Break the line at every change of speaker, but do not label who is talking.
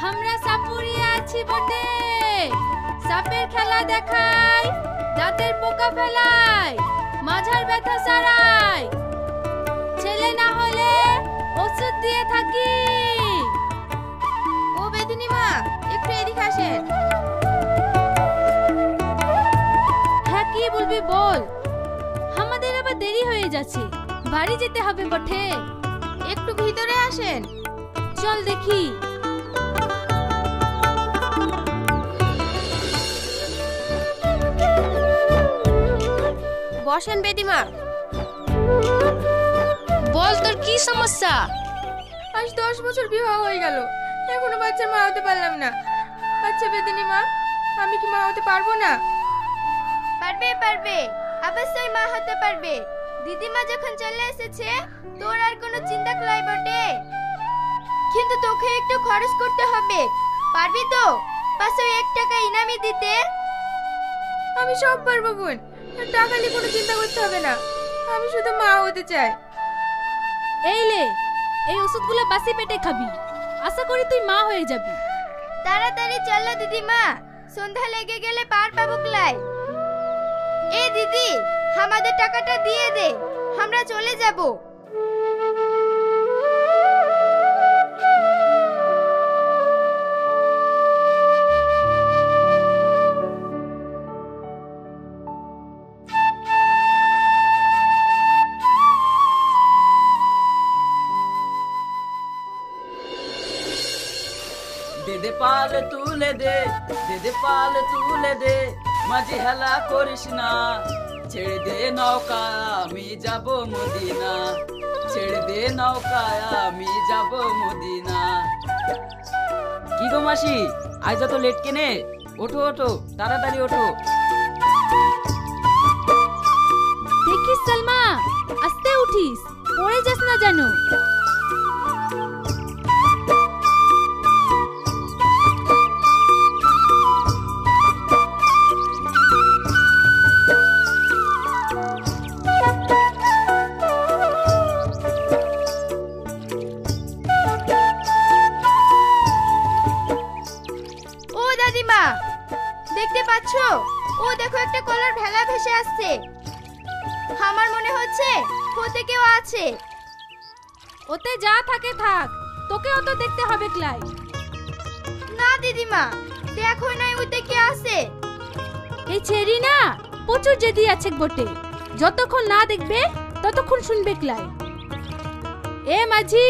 আমরা সাপুরিয়ে আছি বটে। সাপের খেলা দেখাই, দাঁতের পোকা ফেলাই, মাঝার ব্যথা সারাই, ছেলে না হলে ওষুধ দিয়ে থাকি।
ও বেদিনী মা, একটু এদিকে আসেন।
হ্যাঁ কি বলবি বল, আমাদের আবার দেরি হয়ে যাচ্ছে, বাড়ি যেতে হবে বটে।
একটু ভিতরে আসেন।
চল দেখি।
বসেন বেদিমা।
বল তোর কি সমস্যা?
আজ 10 বছর বিবাহ হয়ে গেল, এখনো বাচ্চার মা হতে পারলাম না। আচ্ছা বেদিনী মা, আমি কি মা হতে পারবো না?
পারবে পারবে, অবশ্যই মা হতে পারবে। দিদিমা যখন চলে এসেছে তোর আর কোনো চিন্তা করাই বটে। কিন্তু তোকে একটু খরচ করতে হবে, পারবি তো? 501 টাকা ইনামি দিতে।
আমি সব পারবো বোন, টাকা নিয়ে কোনো চিন্তা করতে হবে না। আমি শুধু মা হতে চাই।
এই লে, এই ওষুধগুলো বাসি পেটে খাবি, আশা করি তুই মা হয়ে যাবি।
তাড়াতাড়ি চলো দিদিমা, সন্ধ্যা লেগে গেলে পার পাবো ক্লাই। এই দিদি, আমাদের টাকাটা দিয়ে দে, আমরা চলে যাব।
দে দে পাল তুলে দে, দে দে পাল তুলে দে, মাঝি হেলা করিস না। ছেড়ে দে নৌকা, আমি যাব মদিনা। ছেড়ে দে নৌকা, আমি যাব মদিনা। কি গো মাসি, আজ তো লেট কেনে? ওঠো ওঠো, তাড়াতাড়ি ওঠো।
দেখিস সালমা, আস্তে উঠিস, পড়ে যাস না জানো।
ও দাদিমা, দেখতে পাচ্ছো? ও দেখো, একটা কলার ভেলা ভেসে আসছে। আমার মনে হচ্ছে ওতে কেউ আছে।
ওতে যা থাকে থাক, তোকে অত দেখতে হবে ক্লাই।
না দিদিমা, দেখো নাই ওতে কে আছে।
এই ছেড়ি না প্রচুর জেদি আছে বটে, যতক্ষণ না দেখবে ততক্ষণ শুনবে ক্লাই। এ মাঝি,